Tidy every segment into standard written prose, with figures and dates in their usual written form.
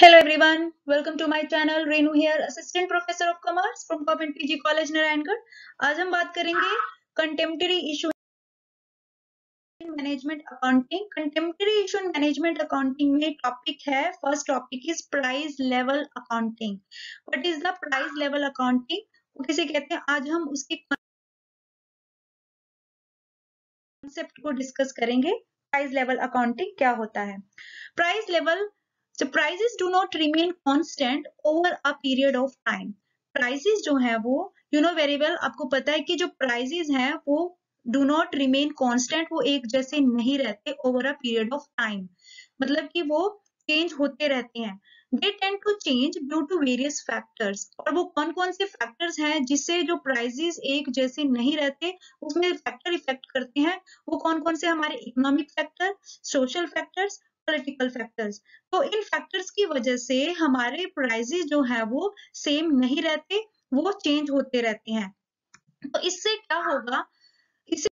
Hello everyone, welcome to my channel. Renu here, assistant professor of commerce from Government PG College Narayangarh. आज हम बात करेंगे contemporary issue in management accounting. Contemporary issue in management accounting में topic है, first topic is price level accounting. What is the price level accounting, वो किसे कहते हैं? आज हम उसके कॉन्सेप्ट को डिस्कस करेंगे। प्राइस लेवल अकाउंटिंग क्या होता है? Price level, so prices do not remain constant over a period of time. Prices जो है वो very well, आपको पता है कि जो prices हैं वो do not remain constant, वो एक जैसे नहीं रहते over a period of time, मतलब कि वो चेंज होते रहते हैं। They tend to change due to various factors, और वो कौन कौन से फैक्टर्स हैं जिससे जो प्राइजेस एक जैसे नहीं रहते, उसमें फैक्टर इफेक्ट करते हैं। वो कौन कौन से? हमारे economic factor, social factors, political factors. तो इन फैक्टर्स की वजह से हमारे प्राइजेस जो है वो सेम नहीं रहते, वो चेंज होते रहते हैं। तो इससे क्या होगा? इससे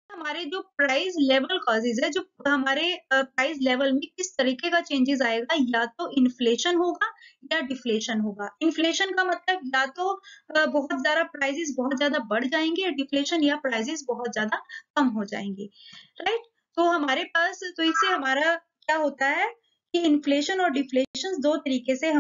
हमारे जो प्राइस लेवल कॉजेज है, जो हमारे प्राइस लेवल में किस तरीके का चेंजेस आएगा, या तो इन्फ्लेशन होगा या डिफ्लेशन होगा। इन्फ्लेशन का मतलब या तो बहुत ज्यादा प्राइसेस बहुत ज्यादा बढ़ जाएंगे, या डिफ्लेशन या प्राइसेस बहुत ज्यादा कम हो जाएंगे, राइट। तो हमारे पास, तो इससे हमारा क्या होता है कि इन्फ्लेशन और डिफ्लेशन दो तरीके से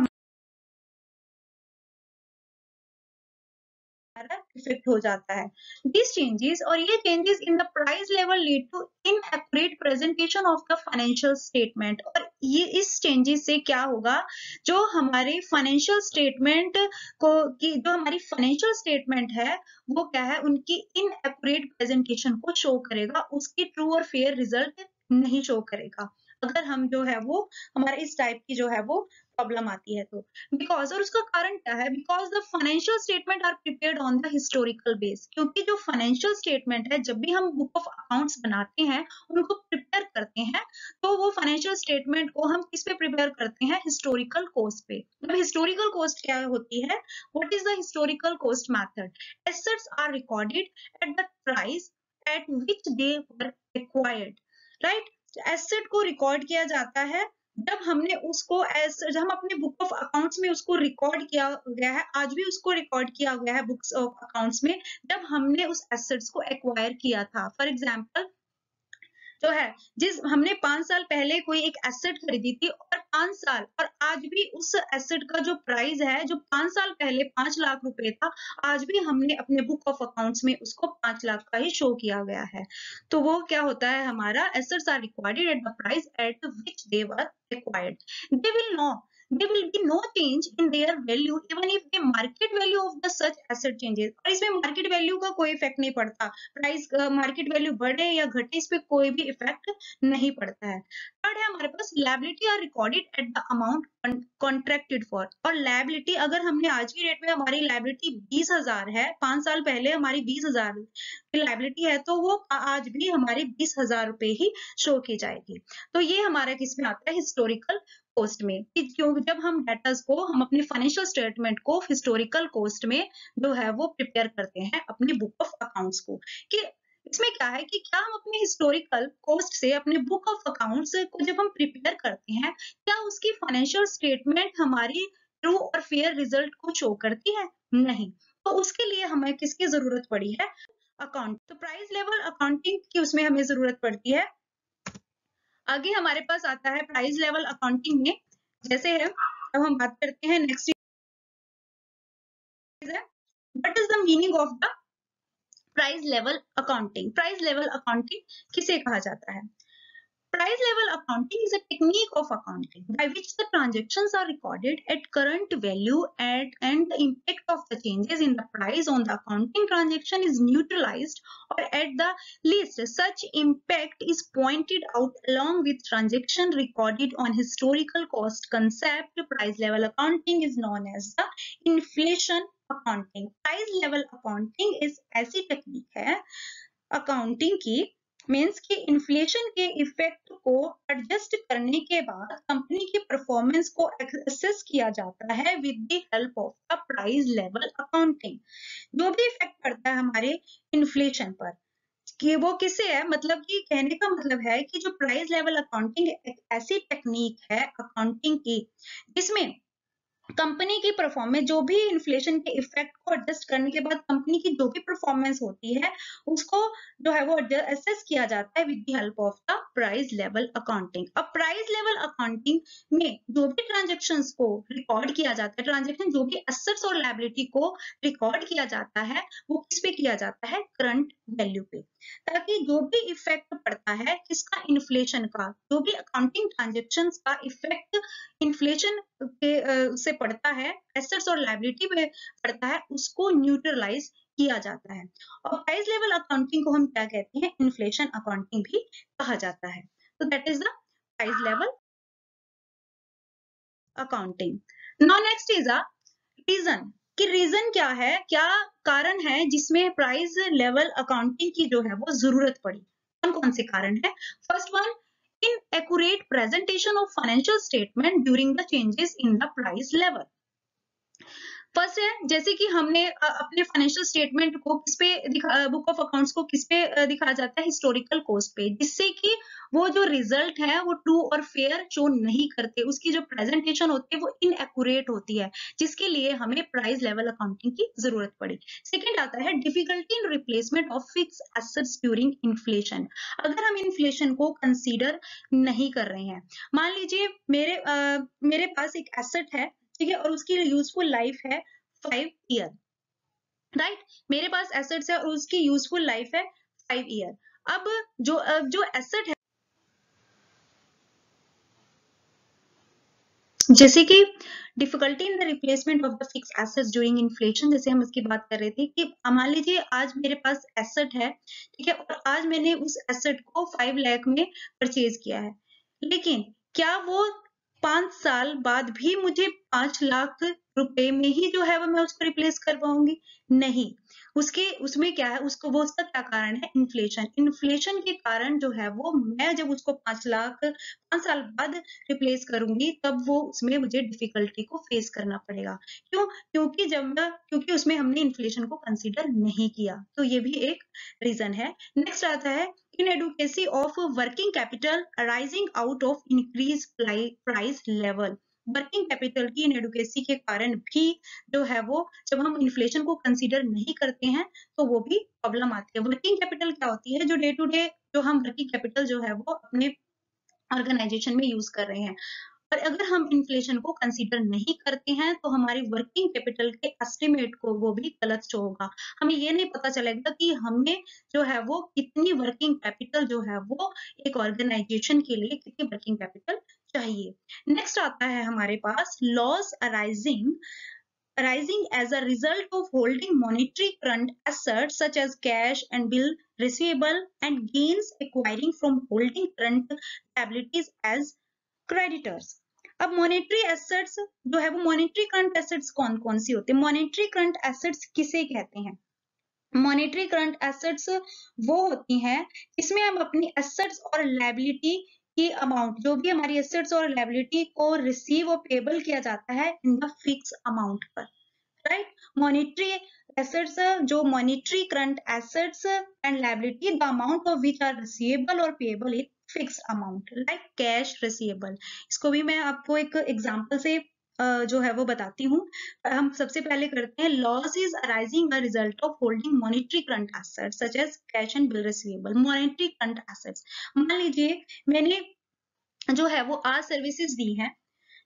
इफेक्ट हो जाता है। दिस चेंजेस, और ये changes in the price level lead to inaccurate presentation of the financial statement. और ये इस चेंजेस से क्या होगा, जो हमारे फाइनेंशियल स्टेटमेंट को की जो हमारी फाइनेंशियल स्टेटमेंट है वो क्या है, उनकी इनएक्यूरेट प्रेजेंटेशन को शो करेगा, उसकी ट्रू और फेयर रिजल्ट नहीं शो करेगा अगर हम जो है वो हमारे इस टाइप की जो है वो प्रॉब्लम आती है। तो बिकॉज, और उसका कारण क्या है? Because the financial statement are prepared on the historical base. क्योंकि जो फाइनेंशियल स्टेटमेंट है, जब भी हम बुक ऑफ अकाउंट्स बनाते हैं, उनको प्रिपेयर करते हैं, तो वो फाइनेंशियल स्टेटमेंट को हम किस पे प्रिपेयर करते हैं? हिस्टोरिकल कॉस्ट पे। मतलब हिस्टोरिकल कॉस्ट क्या होती है? What is the historical cost method? Assets are recorded at the price at which they were acquired, right. Asset को रिकॉर्ड किया जाता है जब हमने उसको जब हम अपने बुक ऑफ अकाउंट्स में उसको रिकॉर्ड किया गया है, आज भी उसको रिकॉर्ड किया गया है बुक्स ऑफ अकाउंट्स में, जब हमने उस एसेट्स को एक्वायर किया था। फॉर एग्जांपल जो है, जिस हमने 5 साल पहले कोई एक एसेट खरीदी थी, और 5 साल और आज भी उस एसेट का जो प्राइस है, जो 5 साल पहले 5 लाख रुपए था, आज भी हमने अपने बुक ऑफ अकाउंट्स में उसको 5 लाख का ही शो किया गया है। तो वो क्या होता है? हमारा assets are recorded at the price at which they were acquired. There will be no change in their value even if the market value of the such asset changes। और इसमें मार्केट वैल्यू का कोई effect नहीं पड़ता, price market value बढ़े या घटे, इस पे कोई भी इफेक्ट नहीं पड़ता है। थर्ड है हमारे पास, liability are recorded at the amount contracted for. और लायबिलिटी, अगर हमने आज की डेट में हमारी लायबिलिटी 20,000 है, 5 साल पहले हमारी 20,000 की लायबिलिटी है, तो वो आज भी हमारी 20,000 रुपए ही शो की जाएगी। तो ये हमारा किसमें आता है? हिस्टोरिकल कॉस्ट में। क्योंकि जब हम डेटास को, हम अपने फाइनेंशियल स्टेटमेंट को हिस्टोरिकल कॉस्ट में जो है वो प्रिपेयर करते हैं अपनी बुक ऑफ अकाउंट्स को, कि इसमें क्या है कि क्या हम अपने हिस्टोरिकल कॉस्ट से अपने बुक ऑफ अकाउंट्स को जब हम प्रिपेयर करते हैं, क्या उसकी फाइनेंशियल स्टेटमेंट हमारी ट्रू और फेयर रिजल्ट को शो करती है? नहीं। तो उसके लिए हमें किसकी जरूरत पड़ी है? अकाउंट। तो प्राइस लेवल अकाउंटिंग की उसमें हमें जरूरत पड़ती है। आगे हमारे पास आता है प्राइस लेवल अकाउंटिंग में, जैसे है, अब हम बात करते हैं नेक्स्ट चीज है, what is the meaning of the price level accounting. Price level accounting किसे कहा जाता है? Price level accounting is a technique of accounting by which the transactions are recorded at current value and the impact of the changes in the price on the accounting transaction is neutralized, or at the least such impact is pointed out along with transaction recorded on historical cost concept. Price level accounting is known as the inflation accounting. Price level accounting is ऐसी technique है accounting की, means कि inflation के effect को adjust करने के बाद company की परफॉर्मेंस को असेस किया जाता है with the help of the price level accounting. जो भी इफेक्ट पड़ता है हमारे इन्फ्लेशन पर, कि वो किससे है, मतलब कि कहने का मतलब है कि जो प्राइस लेवल अकाउंटिंग एक ऐसी टेक्निक है अकाउंटिंग की जिसमें कंपनी की परफॉर्मेंस, जो भी इन्फ्लेशन के इफेक्ट को एडजस्ट करने के बाद कंपनी की जो भी परफॉर्मेंस होती है उसको जो है वो असेस किया जाता है with the help of the price level accounting. अब प्राइस लेवल अकाउंटिंग में जो भी ट्रांजेक्शन्स को रिकॉर्ड किया जाता है, ट्रांजेक्शन जो भी एसेट्स और लायबिलिटी को रिकॉर्ड किया जाता है वो किस पे किया जाता है, करंट वैल्यू पे, ताकि जो भी इफेक्ट पड़ता है किसका, इन्फ्लेशन का, जो भी अकाउंटिंग ट्रांजेक्शन्स का इफेक्ट इन्फ्लेशन से पड़ता है, एसेट्स और लायबिलिटी पे पड़ता है, उसको न्यूट्रलाइज किया जाता है। और प्राइस लेवल अकाउंटिंग को हम क्या कहते हैं, इन्फ्लेशन अकाउंटिंग भी कहा जाता है। तो that is the price level accounting. Now next is a reason, कि रीजन क्या है, क्या कारण है जिसमें प्राइस लेवल अकाउंटिंग की जो है वो जरूरत पड़ी, कौन कौन से कारण है। First one, inaccurate presentation of financial statement during the changes in the price level। First है, जैसे कि हमने अपने फाइनेंशियल स्टेटमेंट को किस पे बुक ऑफ अकाउंट्स को किस पे दिखाया जाता है, हिस्टोरिकल कॉस्ट पे, जिससे कि वो जो रिजल्ट है वो ट्रू और फेयर शो नहीं करते, उसकी जो प्रेजेंटेशन होती है वो इनएक्यूरेट होती है, जिसके लिए हमें प्राइस लेवल अकाउंटिंग की जरूरत पड़ी। सेकंड आता है difficulty in replacement of fix assets during inflation. अगर हम इन्फ्लेशन को कंसीडर नहीं कर रहे हैं, मान लीजिए मेरे पास एक एसेट है, ठीक है, और उसकी यूजफुल लाइफ है 5 ईयर, राइट, मेरे पास एसेट्स है और उसकी यूजफुल लाइफ है 5 ईयर। अब जो एसेट है, जैसे कि difficulty in the replacement of the fix assets during inflation, जैसे हम इसकी बात कर रहे थे कि मान लीजिए आज मेरे पास एसेट है, ठीक है, और आज मैंने उस एसेट को 5 लाख में परचेज किया है, लेकिन क्या वो 5 साल बाद भी मुझे 5 लाख रुपए में ही जो है वो मैं उसको रिप्लेस कर पाऊंगी? नहीं, उसमें क्या है, उसका क्या कारण है, इन्फ्लेशन। इन्फ्लेशन के कारण जो है वो मैं जब उसको 5 साल बाद रिप्लेस करूंगी तब वो उसमें मुझे डिफिकल्टी को फेस करना पड़ेगा। क्यों? क्योंकि उसमें हमने इन्फ्लेशन को कंसीडर नहीं किया, तो ये भी एक रीजन है। नेक्स्ट आता है inadequacy of working capital arising out of increase price level. Working capital की इनएडुकेसी के कारण भी जो है वो, जब हम इन्फ्लेशन को कंसीडर नहीं करते हैं तो वो भी प्रॉब्लम आती है। वर्किंग कैपिटल क्या होती है, जो डे टू डे जो हम वर्किंग कैपिटल जो है वो अपने ऑर्गेनाइजेशन में यूज कर रहे हैं, और अगर हम इन्फ्लेशन को कंसीडर नहीं करते हैं तो हमारी वर्किंग कैपिटल के एस्टिमेट को वो भी गलत शो होगा। हमें ये नहीं पता चलेगा कि हमें जो है वो कितनी वर्किंग कैपिटल जो है वो एक ऑर्गेनाइजेशन के लिए कितनी वर्किंग कैपिटल चाहिए। नेक्स्ट आता है हमारे पास loss arising as a result of holding monetary current assets such as cash and bill receivable and gains acquiring from holding current liabilities as creditors। अब मॉनेटरी एसेट्स जो है वो, मॉनेटरी करंट एसेट्स कौन कौन सी होती है, मॉनेटरी करंट एसेट्स किसे कहते हैं? मॉनेटरी करंट एसेट्स वो होती हैं जिसमें हम अपनी एसेट्स और लायबिलिटी की अमाउंट, जो भी हमारी एसेट्स और लायबिलिटी को रिसीव और पेबल किया जाता है इन द फिक्स अमाउंट पर, राइट। मॉनेटरी एसेट्स, जो monetary current assets and liability the amount of which are receivable or payable in fixed amount like cash receivable. इसको भी मैं आपको एक एग्जांपल से जो है वो बताती हूँ। हम सबसे पहले करते हैं, loss is arising a result of holding monetary current assets such as cash and bill receivable. Monetary current assets, मान लीजिए मैंने जो है वो आज सर्विसेज दी हैं,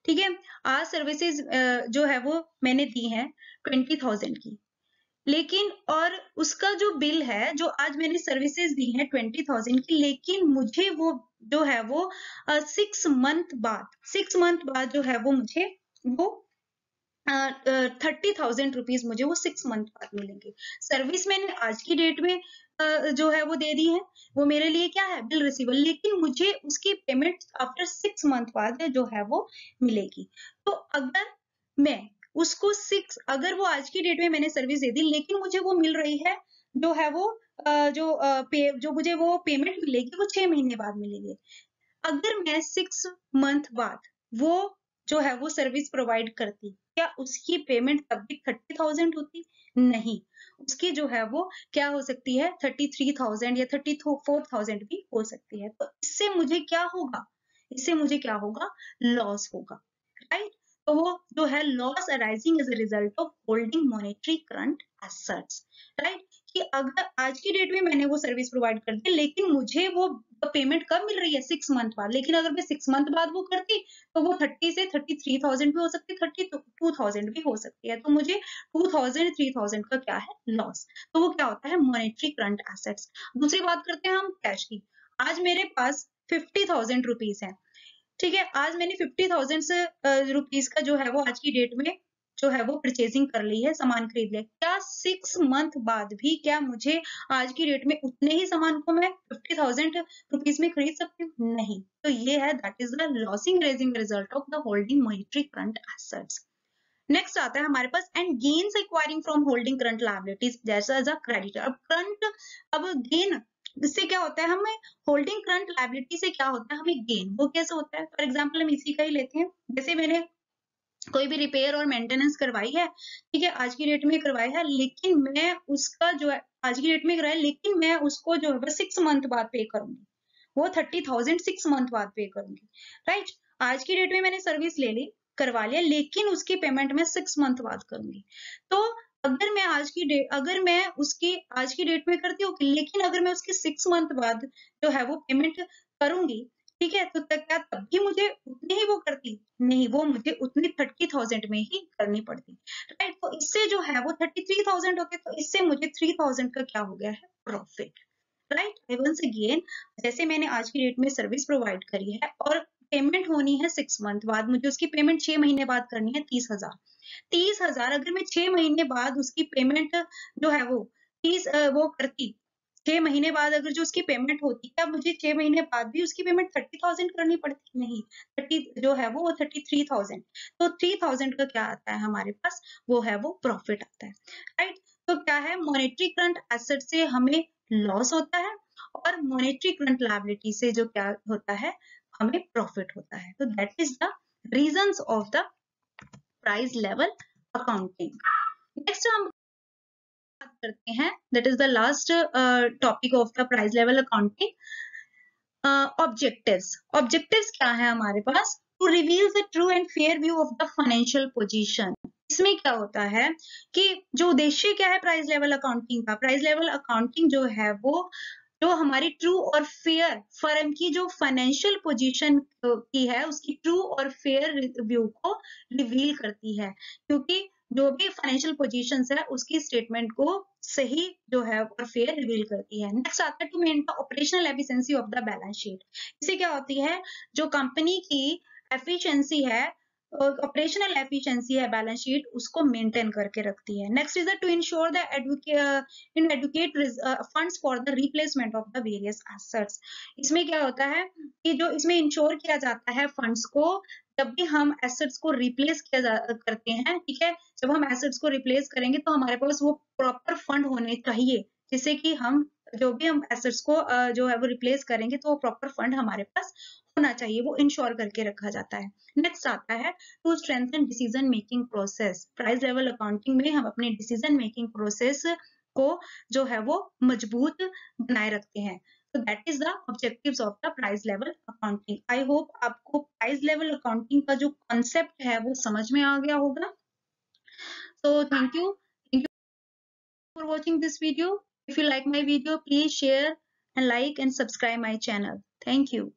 ठीक है, आज सर्विसेज जो है वो मैंने दी है 20,000 की, लेकिन और उसका जो बिल है, जो आज मैंने सर्विसेज दी है 20,000 की, लेकिन मुझे वो जो है वो 6 मंथ बाद जो है वो मुझे वो 30,000 रुपीज मुझे वो 6 मंथ बाद मिलेंगे। सर्विस मैंने आज की डेट में जो है वो दे दी है, वो मेरे लिए क्या है, बिल रिसीवेबल, लेकिन मुझे उसकी पेमेंट आफ्टर 6 मंथ बाद जो है वो मिलेगी। तो अगर मैं उसको अगर वो आज की डेट में मैंने सर्विस दे दी, लेकिन मुझे वो मिल रही है जो है वो जो मुझे वो पेमेंट मिलेगी वो 6 महीने बाद मिलेगी। अगर मैं 6 मंथ बाद वो जो है वो सर्विस प्रोवाइड करती, क्या उसकी पेमेंट तब भी 30,000 होती? नहीं, उसकी जो है वो क्या हो सकती है 33,000 या 34,000 भी हो सकती है। तो इससे मुझे क्या होगा, इससे मुझे क्या होगा, लॉस होगा, राइट। तो वो जो है loss arising as a result of holding monetary current assets, right. कि अगर आज की डेट में मैंने वो सर्विस प्रोवाइड कर दी, लेकिन मुझे वो पेमेंट कब मिल रही है, 6 मंथ बाद, लेकिन अगर मैं 6 मंथ बाद वो करती तो वो 30 से 33,000 भी हो सकती है, 32,000 भी हो सकती है। तो मुझे 2000 3000 का क्या है, लॉस। तो वो क्या होता है, मॉनेटरी करंट एसेट्स। दूसरी बात करते हैं हम कैश की। आज मेरे पास 50,000 रुपीज है, ठीक है। आज मैंने 50,000 से रुपीज का जो है वो आज की डेट में जो है वो परचेजिंग कर ली है, सामान खरीद लिया। क्या 6 मंथ बाद भी क्या मुझे आज की डेट में उतने ही सामान को मैं 50,000 रुपीज में खरीद सकती हूँ? नहीं। तो ये है that is the losing raising result of the holding monetary current assets. Next आता है हमारे पास and gains acquiring from holding current liabilities जैसा एज अ क्रेडिटर। अब गेन, इससे क्या होता है, हमें होल्डिंग करंट लायबिलिटी से क्या होता है, हमें गेन। वो कैसे होता है, फॉर एग्जांपल हम इसी का ही लेते हैं। जैसे मैंने कोई भी रिपेयर और मेंटेनेंस करवाई है, ठीक है, आज की डेट में करवाई है, लेकिन मैं उसका जो है आज की डेट में कराया, लेकिन मैं उसको जो है 6 मंथ बाद पे करूंगी। वो 30,000 6 मंथ बाद पे करूंगी, राइट। आज की डेट में मैंने सर्विस ले ली, करवा लिया, लेकिन उसकी पेमेंट मैं 6 मंथ बाद करूंगी। तो अगर मैं उसकी आज की डेट में करती हूँ, लेकिन अगर मैं उसकी 6 मंथ बाद जो है वो पेमेंट करूंगी, ठीक है, तो क्या तब भी मुझे उतनी ही वो करती? नहीं, वो मुझे उतनी 30,000 में ही करनी पड़ती, राइट। तो इससे जो है वो 33,000 हो गए, तो इससे मुझे 3,000 का क्या हो गया है, profit, right. I once again, जैसे मैंने आज की डेट में सर्विस प्रोवाइड करी है और पेमेंट होनी है 6 मंथ बाद, मुझे उसकी पेमेंट 6 महीने बाद करनी है 30,000। 30,000 अगर मैं 6 महीने बाद उसकी पेमेंट जो है वो 30 वो करती, 6 महीने बाद अगर जो उसकी पेमेंट होती, क्या मुझे 6 महीने बाद भी उसकी पेमेंट 30,000 करनी पड़ती? नहीं, 30 जो है वो 33,000। तो 3,000 का क्या आता है हमारे पास, वो है वो प्रॉफिट आता है, राइट। तो क्या है, मॉनेटरी करंट एसेट से हमें लॉस होता है और मॉनेटरी करंट लायबिलिटी से जो क्या होता है, हमें प्रॉफिट होता है। तो that is the reasons of the price level accounting. Next हम बात करते हैं, that is the last topic of the price level accounting, objectives. Objectives क्या है हमारे पास, to reveal the true and fair view of the financial position. इसमें क्या होता है कि जो उद्देश्य क्या है प्राइस लेवल अकाउंटिंग का, प्राइस लेवल अकाउंटिंग जो है वो जो हमारी ट्रू और फेयर फर्म की जो फाइनेंशियल पोजीशन की है, उसकी ट्रू और फेयर व्यू को रिवील करती है। क्योंकि जो भी फाइनेंशियल पोजीशंस है उसकी स्टेटमेंट को सही जो है और फेयर रिवील करती है। नेक्स्ट आता है to maintain the operational efficiency of the balance sheet. इससे क्या होती है, जो कंपनी की एफिशिएंसी है, ऑपरेशनल एफिशिएंसी है बैलेंस शीट, उसको मेंटेन करके रखती है। Next is the to ensure the adequate funds for the replacement of the various assets. इसमें क्या होता है कि जो इसमें इंश्योर किया जाता है फंड्स को, जब भी हम एसेट्स को रिप्लेस करते हैं, ठीक है, जब हम एसेट्स को रिप्लेस करेंगे तो हमारे पास वो प्रॉपर फंड होने चाहिए, जिससे कि हम जो भी हम एसेट्स को जो है वो रिप्लेस करेंगे तो वो प्रॉपर फंड हमारे पास होना चाहिए, वो इंश्योर करके रखा जाता है। नेक्स्ट आता है to strengthen decision making process. Price level accounting में हम अपने डिसीजन मेकिंग प्रोसेस को जो है वो मजबूत बनाए रखते हैं। So that is the objectives of the price level accounting. I hope आपको price level accounting का जो concept है वो समझ में आ गया होगा। So thank you for watching this video. If you like my video, please share and like and subscribe my channel. Thank you.